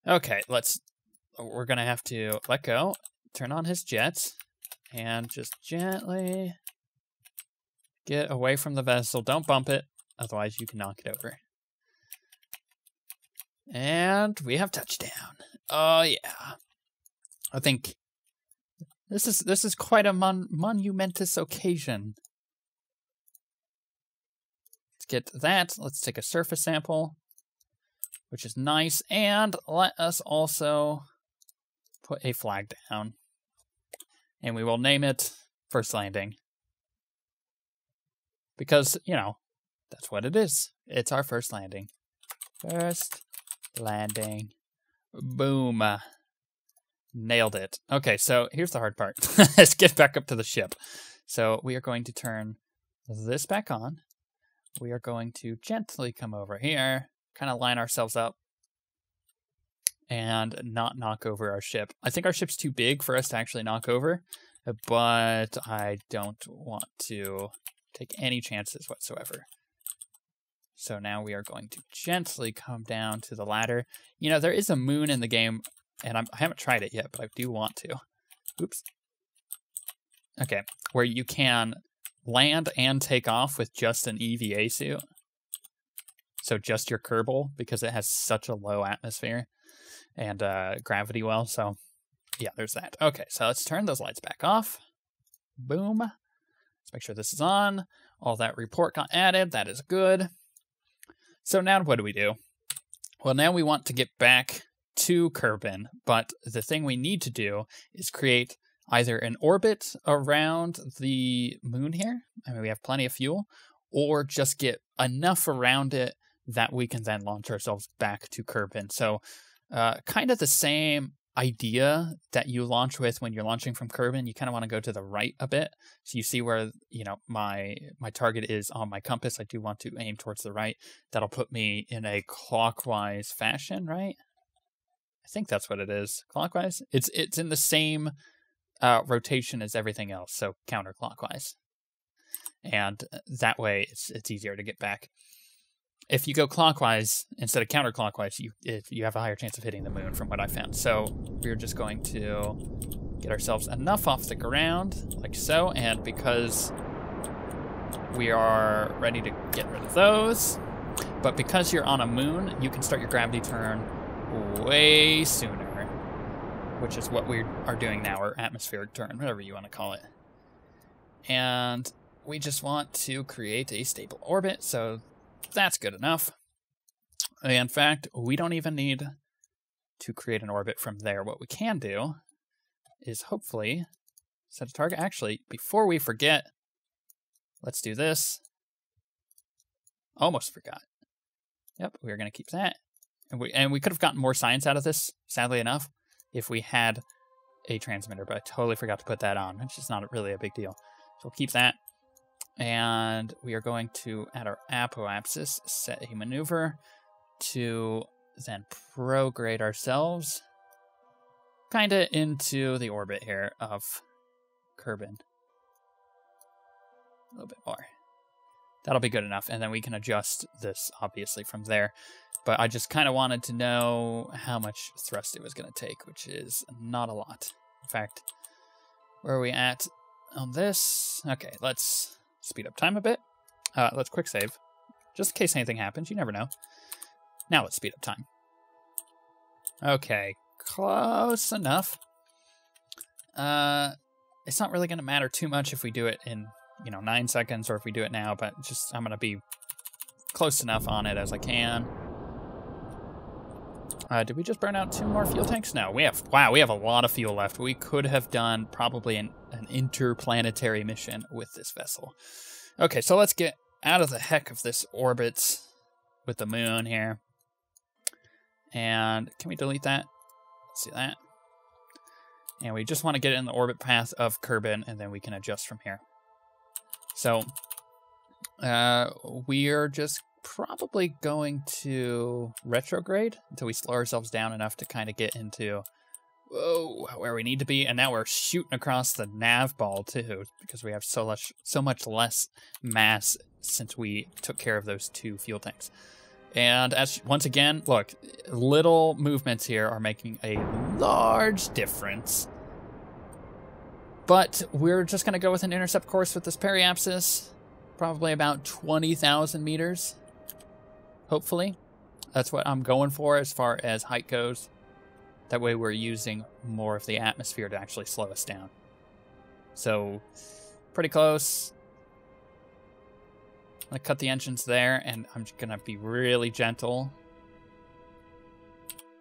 Okay, we're gonna have to let go, turn on his jets, and just gently get away from the vessel. Don't bump it, otherwise you can knock it over. And we have touchdown. Oh yeah. I think this is quite a monumentous occasion. Let's get that. Let's take a surface sample, which is nice, and let us also put a flag down. And we will name it First Landing. Because, you know, that's what it is. It's our first landing. First landing. Boom. Nailed it. Okay, so here's the hard part. Let's get back up to the ship. So we are going to turn this back on. We are going to gently come over here, kind of line ourselves up, and not knock over our ship. I think our ship's too big for us to actually knock over, but I don't want to take any chances whatsoever. So now we are going to gently come down to the ladder. You know, there is a moon in the game, and I haven't tried it yet, but I do want to. Oops. Okay, where you can land and take off with just an EVA suit. So just your Kerbal, because it has such a low atmosphere and gravity well. So yeah, there's that. Okay, so let's turn those lights back off. Boom. Let's make sure this is on. All that report got added. That is good. So now what do we do? Well, now we want to get back to Kerbin, but the thing we need to do is create either an orbit around the moon here. I mean, we have plenty of fuel, or just get enough around it that we can then launch ourselves back to Kerbin. So kind of the same idea that you launch with when you're launching from Kerbin. You kind of want to go to the right a bit. So you see where, you know, my target is on my compass. I do want to aim towards the right. That'll put me in a clockwise fashion, right? I think that's what it is. Clockwise? It's in the same rotation as everything else, so counterclockwise. And that way it's easier to get back. If you go clockwise instead of counterclockwise, you have a higher chance of hitting the moon, from what I found. So we're just going to get ourselves enough off the ground, like so, and because we are ready to get rid of those, but because you're on a moon, you can start your gravity turn way sooner, which is what we are doing now, or atmospheric turn, whatever you want to call it. And we just want to create a stable orbit, so that's good enough. In fact, we don't even need to create an orbit from there. What we can do is hopefully set a target. Actually, before we forget, let's do this. Almost forgot. Yep, we're going to keep that. And we could have gotten more science out of this, sadly enough, if we had a transmitter, but I totally forgot to put that on, which is not really a big deal. So we'll keep that. And we are going to, at our apoapsis, set a maneuver to then prograde ourselves kind of into the orbit here of Kerbin. A little bit more. That'll be good enough, and then we can adjust this, obviously, from there. But I just kind of wanted to know how much thrust it was going to take, which is not a lot. In fact, where are we at on this? Okay, let's speed up time a bit. Let's quick save, just in case anything happens. You never know. Now let's speed up time. Okay, close enough. It's not really going to matter too much if we do it in, 9 seconds, or if we do it now, but just I'm going to be close enough on it as I can. Did we just burn out 2 more fuel tanks? No, we have a lot of fuel left. We could have done probably an interplanetary mission with this vessel. Okay, so let's get out of the heck of this orbit with the moon here. And can we delete that? Let's see that. And we just want to get in the orbit path of Kerbin, and then we can adjust from here. So we are just probably going to retrograde until we slow ourselves down enough to kind of get into Whoa, where we need to be, and now we're shooting across the nav ball too, because we have so much less mass since we took care of those 2 fuel tanks. And once again, look, little movements here are making a large difference. But we're just going to go with an intercept course with this periapsis, probably about 20,000 meters, hopefully. That's what I'm going for as far as height goes. That way we're using more of the atmosphere to actually slow us down. So, pretty close. I'm going to cut the engines there, and I'm just going to be really gentle.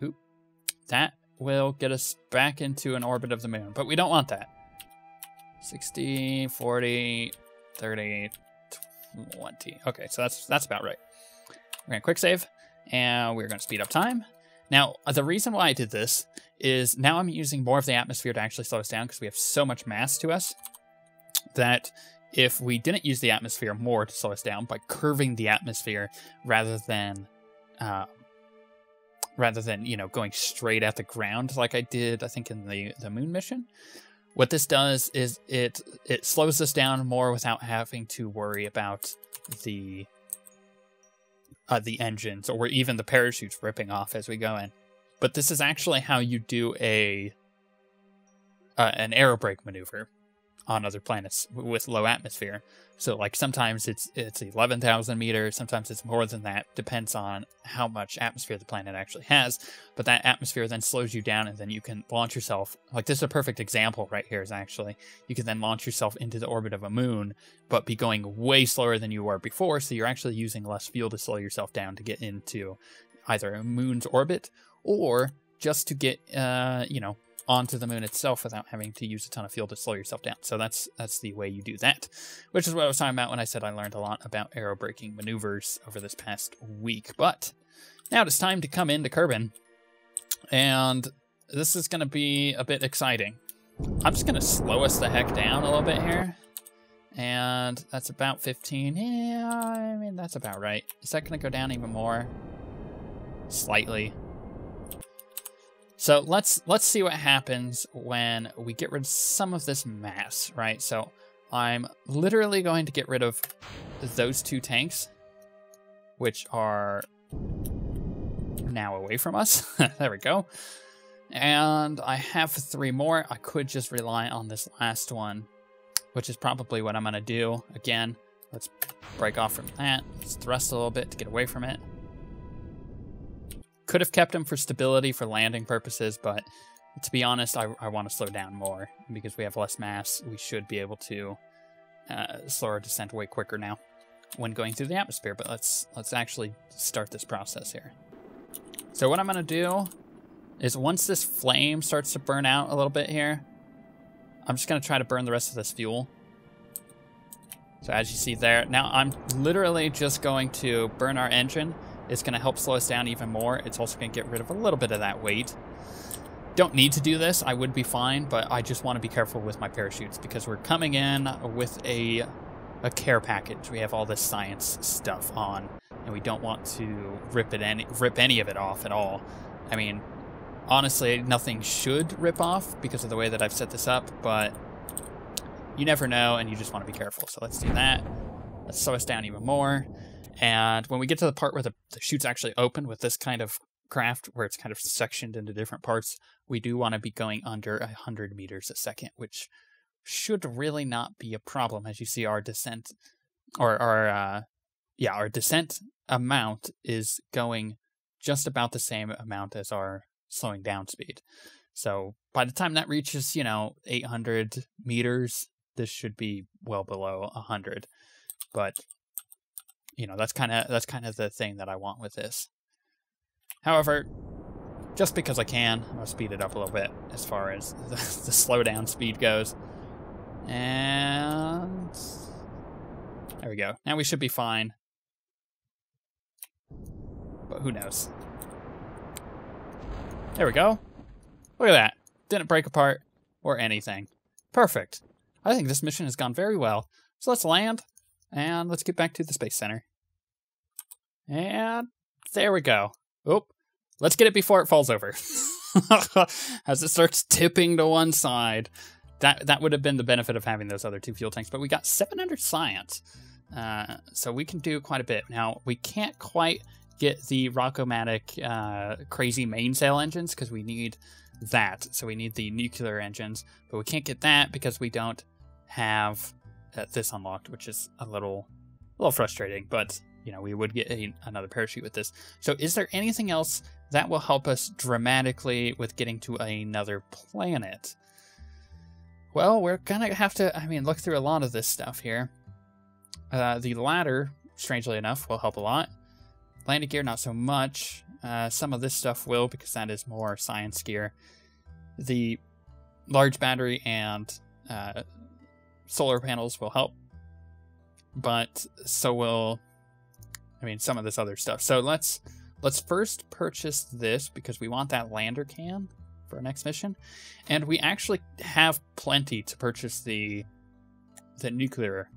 Oop. That will get us back into an orbit of the moon, but we don't want that. 60, 40, 30, 20. Okay, so that's about right. We're going to quick save, and we're going to speed up time. Now, the reason why I did this is now I'm using more of the atmosphere to actually slow us down because we have so much mass to us that if we didn't use the atmosphere more to slow us down by curving the atmosphere rather than you know, going straight at the ground like I did, I think, in the moon mission, what this does is it slows us down more without having to worry about the engines or even the parachutes ripping off as we go in. But this is actually how you do an aerobrake maneuver on other planets with low atmosphere. So like sometimes it's 11,000 meters, sometimes it's more than that, depends on how much atmosphere the planet actually has. But that atmosphere then slows you down, and then you can launch yourself, like this is a perfect example right here, is actually you can then launch yourself into the orbit of a moon, but be going way slower than you were before, so you're actually using less fuel to slow yourself down to get into either a moon's orbit or just to get you know, onto the moon itself without having to use a ton of fuel to slow yourself down. So that's the way you do that, which is what I was talking about when I said I learned a lot about aerobraking maneuvers over this past week. But now it's time to come into Kerbin, and this is going to be a bit exciting. I'm just going to slow us the heck down a little bit here, and that's about 15. Yeah, I mean, that's about right. Is that going to go down even more? Slightly. So let's see what happens when we get rid of some of this mass, right? So I'm literally going to get rid of those 2 tanks, which are now away from us. There we go. And I have 3 more. I could just rely on this last one, which is probably what I'm going to do. Again, let's break off from that. Let's thrust a little bit to get away from it. Could have kept him for stability for landing purposes, but to be honest, I want to slow down more. Because we have less mass, we should be able to slow our descent way quicker now when going through the atmosphere. But let's actually start this process here. So what I'm going to do is once this flame starts to burn out a little bit here, I'm just going to try to burn the rest of this fuel. So as you see there, now I'm literally just going to burn our engine. It's going to help slow us down even more. It's also going to get rid of a little bit of that weight. Don't need to do this. I would be fine, but I just want to be careful with my parachutes because we're coming in with a care package. We have all this science stuff on, and we don't want to rip any of it off at all. I mean, honestly, nothing should rip off because of the way that I've set this up, but you never know, and you just want to be careful. So let's do that. Let's slow us down even more. And when we get to the part where the chute's actually open with this kind of craft, where it's kind of sectioned into different parts, we do want to be going under 100 meters a second, which should really not be a problem. As you see, our descent, or our descent amount is going just about the same amount as our slowing down speed. So by the time that reaches, you know, 800 meters, this should be well below 100. But you know, that's kind of the thing that I want with this. However, just because I can, I'm going to speed it up a little bit as far as the slowdown speed goes. And there we go. Now we should be fine. But who knows? There we go. Look at that. Didn't break apart or anything. Perfect. I think this mission has gone very well. So let's land. And let's get back to the Space Center. And there we go. Oop. Let's get it before it falls over. as it starts tipping to one side. That would have been the benefit of having those other 2 fuel tanks, but we got 700 science. So we can do quite a bit. Now, we can't quite get the Rockomatic crazy mainsail engines because we need that. So we need the nuclear engines, but we can't get that because we don't have this unlocked, which is a little frustrating, but you know, we would get another parachute with this. So is there anything else that will help us dramatically with getting to another planet? Well, we're gonna have to, look through a lot of this stuff here. The ladder, strangely enough, will help a lot. Landing gear, not so much. Some of this stuff will, because that is more science gear. The large battery and solar panels will help, but so will, some of this other stuff. So let's first purchase this because we want that lander can for our next mission, and we actually have plenty to purchase the nuclear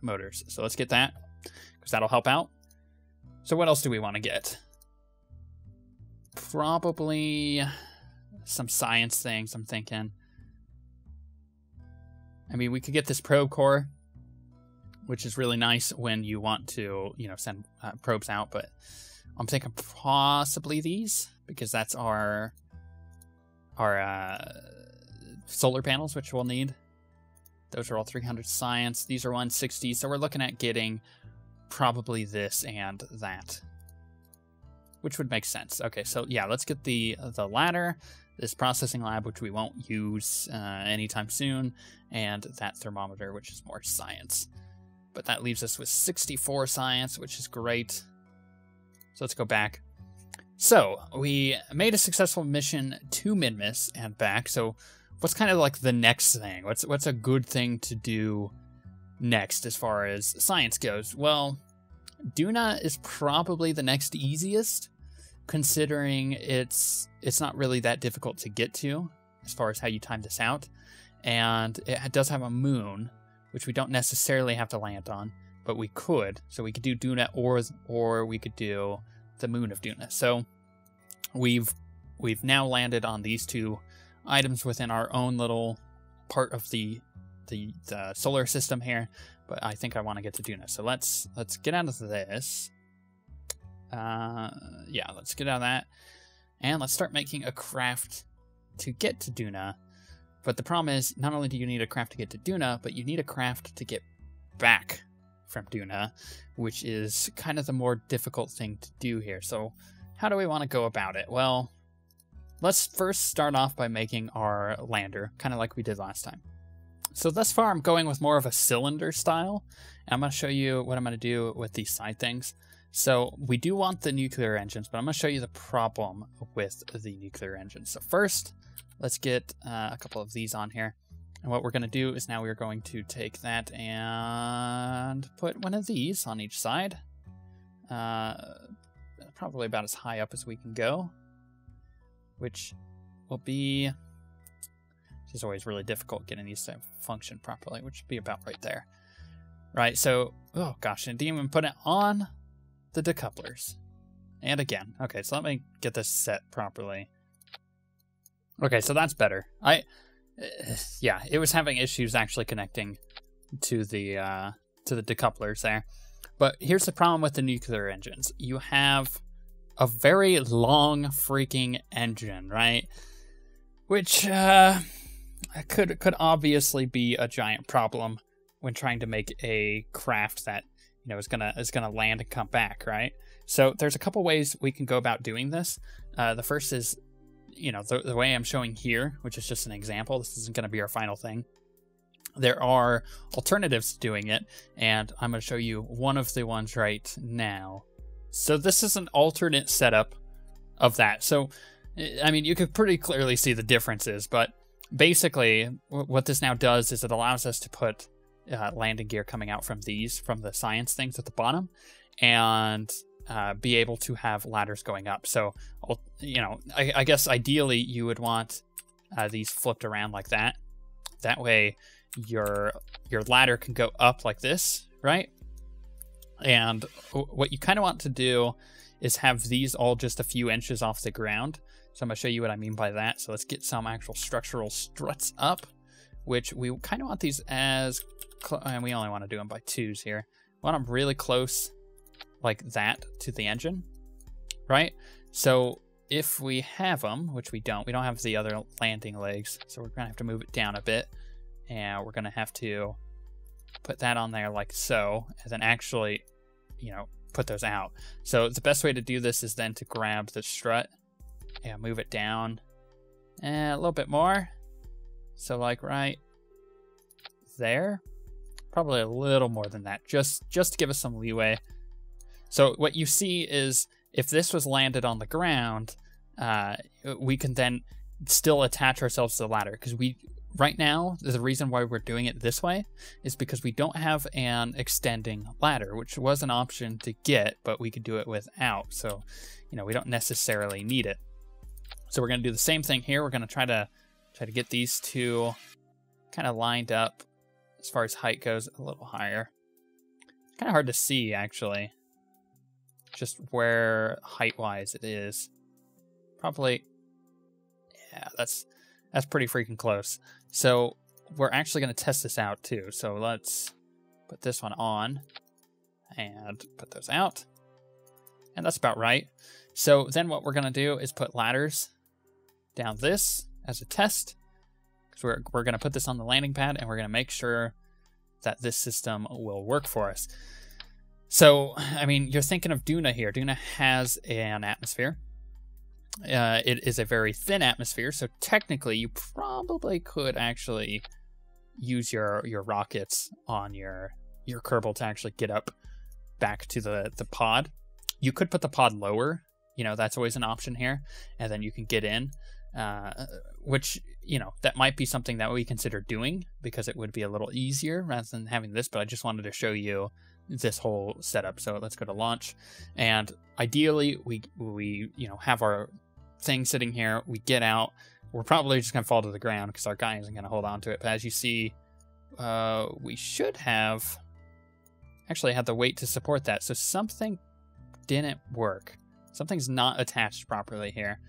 motors. So let's get that because that'll help out. So what else do we want to get? Probably some science things, I'm thinking. We could get this probe core, which is really nice when you want to, send probes out, but I'm thinking possibly these, because that's our solar panels, which we'll need. Those are all 300 science. These are 160, so we're looking at getting probably this and that, which would make sense. Okay, so yeah, let's get the ladder, this processing lab, which we won't use anytime soon, and that thermometer, which is more science. But that leaves us with 64 science, which is great. So let's go back. So we made a successful mission to Minmus and back. So what's kind of like the next thing? What's a good thing to do next as far as science goes? Well, Duna is probably the next easiest, considering it's not really that difficult to get to as far as how you time this out. And it does have a moon, which we don't necessarily have to land on, but we could. So we could do Duna or we could do the moon of Duna. So we've now landed on these 2 items within our own little part of the solar system here, but I think I want to get to Duna. So let's get out of this. Yeah, let's get out of that, and let's start making a craft to get to Duna. But the problem is, not only do you need a craft to get to Duna, but you need a craft to get back from Duna, which is kind of the more difficult thing to do here. So how do we want to go about it? Well, let's first start off by making our lander, kind of like we did last time. So thus far, I'm going with more of a cylinder style, and I'm going to show you what I'm going to do with these side things. So we do want the nuclear engines, but I'm going to show you the problem with the nuclear engines. So first, let's get a couple of these on here. And what we're going to do is now we're going to take that and put one of these on each side. Probably about as high up as we can go, which will be... It's always really difficult getting these to function properly, which would be about right there. Right, so... Oh gosh, I didn't even put it on the decouplers. And again. Okay, so let me get this set properly. Okay, so that's better. Yeah, it was having issues actually connecting to the decouplers there. But here's the problem with the nuclear engines. You have a very long freaking engine, right? Which could obviously be a giant problem when trying to make a craft that is gonna land and come back, right? So there's a couple ways we can go about doing this. The first is, the way I'm showing here, which is just an example. This isn't going to be our final thing. There are alternatives to doing it, and I'm going to show you one of the ones right now. So this is an alternate setup of that. So, you could pretty clearly see the differences, but basically what this now does is it allows us to put landing gear coming out from the science things at the bottom, and be able to have ladders going up. So, I guess ideally you would want these flipped around like that. That way your ladder can go up like this, right? And what you kind of want to do is have these all just a few inches off the ground, So I'm going to show you what I mean by that. So let's get some actual structural struts up, which we kind of want these as, and we only want to do them by 2s here. We want them really close like that to the engine, right? So if we have them, which we don't have the other landing legs, so we're going to have to move it down a bit, and we're going to have to put that on there like so, and then actually, you know, put those out. So the best way to do this is then to grab the strut and move it down and a little bit more. So like right there, probably a little more than that, just to give us some leeway. So what you see is if this was landed on the ground, we can then still attach ourselves to the ladder, because right now, the reason why we're doing it this way is because we don't have an extending ladder, which was an option to get, but we could do it without. So, you know, we don't necessarily need it. So we're going to do the same thing here. We're going to try to get these two kind of lined up as far as height goes, a little higher. It's kind of hard to see, actually, just where height-wise it is. Probably, yeah, that's pretty freaking close. So we're actually going to test this out too. So let's put this one on and put those out. And that's about right. So then what we're going to do is put ladders down this as a test. Because we're going to put this on the landing pad, and we're going to make sure that this system will work for us. So, I mean, you're thinking of Duna here. Duna has an atmosphere. It is a very thin atmosphere, so technically you probably could actually use your rockets on your Kerbal to actually get up back to the pod. You could put the pod lower, you know, that's always an option here, and then you can get in, which, you know, that might be something that we consider doing, because it would be a little easier rather than having this, but I just wanted to show you this whole setup. So let's go to launch, and ideally we you know, have our thing sitting here, we get out, we're probably just gonna fall to the ground because our guy isn't gonna hold on to it, but as you see, we should have actually had the weight to support that, so something didn't work. Something's not attached properly here,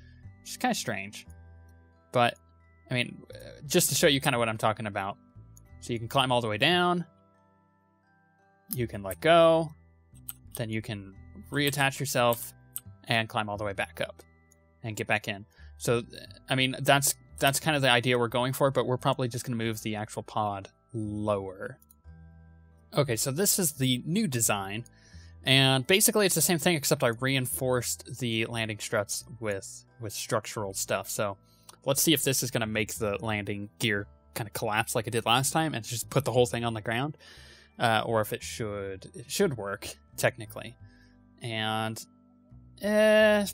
which is kind of strange, but I mean, just to show you kind of what I'm talking about. So you can climb all the way down, you can let go, then you can reattach yourself and climb all the way back up and get back in. So, I mean, that's kind of the idea we're going for, but we're probably just going to move the actual pod lower. Okay, so this is the new design, and basically it's the same thing, except I reinforced the landing struts with structural stuff. So let's see if this is going to make the landing gear kind of collapse like it did last time and just put the whole thing on the ground. Or if it should work technically, and I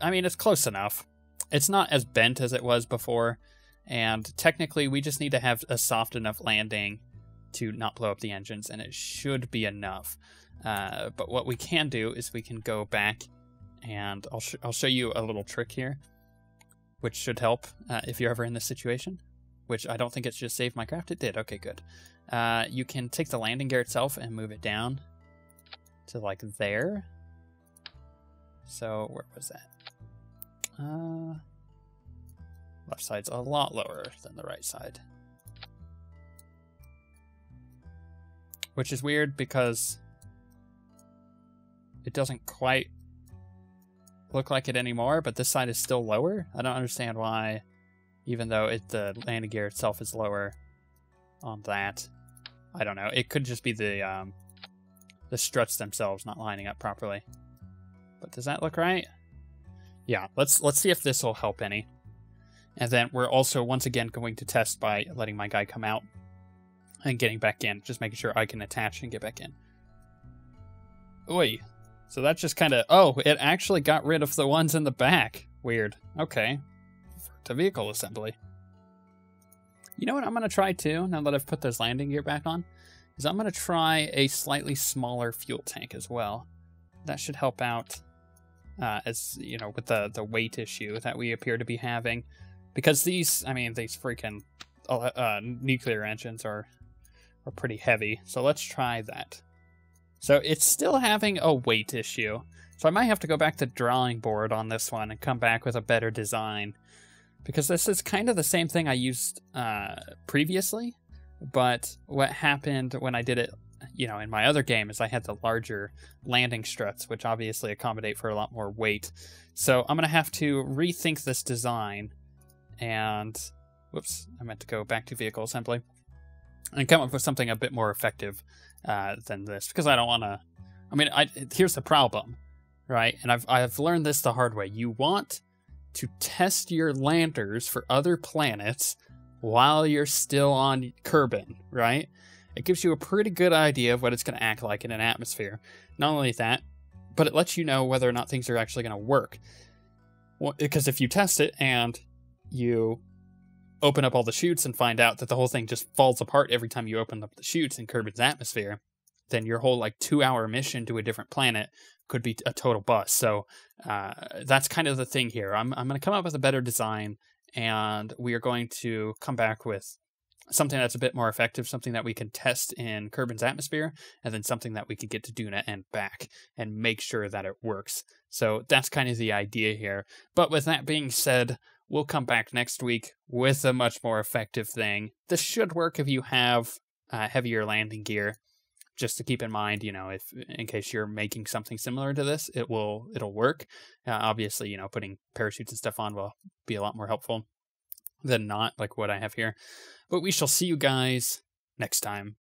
mean, it's close enough. It's not as bent as it was before, and technically we just need to have a soft enough landing to not blow up the engines, and it should be enough. But what we can do is we can go back, and I'll show you a little trick here, which should help if you're ever in this situation. Which I don't think it just saved my craft. It did. Okay, good. You can take the landing gear itself and move it down to like there. So where was that? Left side's a lot lower than the right side. Which is weird because it doesn't quite look like it anymore, but this side is still lower. I don't understand why, even though the landing gear itself is lower on that. I don't know. It could just be the struts themselves not lining up properly. But does that look right? Yeah, let's see if this will help any. And then we're also once again going to test by letting my guy come out and getting back in, just making sure I can attach and get back in. Oi. So that just kind of, oh, it actually got rid of the ones in the back. Weird. Okay. To vehicle assembly. You know what I'm going to try too, now that I've put this landing gear back on, is I'm going to try a slightly smaller fuel tank as well. That should help out, as you know, with the weight issue that we appear to be having. Because these, I mean, these freaking nuclear engines are pretty heavy. So let's try that. So it's still having a weight issue. So I might have to go back to the drawing board on this one and come back with a better design. Because this is kind of the same thing I used previously. But what happened when I did it, in my other game is I had the larger landing struts, which obviously accommodate for a lot more weight. So I'm going to have to rethink this design and... Whoops, I meant to go back to vehicle assembly. And come up with something a bit more effective than this. Because I don't want to... here's the problem, right? And I've learned this the hard way. You want to test your landers for other planets while you're still on Kerbin, right? It gives you a pretty good idea of what it's going to act like in an atmosphere. Not only that, but it lets you know whether or not things are actually going to work. Well, because if you test it and you open up all the chutes and find out that the whole thing just falls apart every time you open up the chutes in Kerbin's atmosphere, then your whole 2-hour mission to a different planet could be a total bust. So that's kind of the thing here. I'm going to come up with a better design, and we are going to come back with something that's a bit more effective, something that we can test in Kerbin's atmosphere, and then something that we can get to Duna and back and make sure that it works. So that's kind of the idea here. But with that being said, we'll come back next week with a much more effective thing. This should work if you have heavier landing gear. Just to keep in mind, if in case you're making something similar to this, it'll work. Obviously, putting parachutes and stuff on will be a lot more helpful than not, like what I have here. But we shall see you guys next time.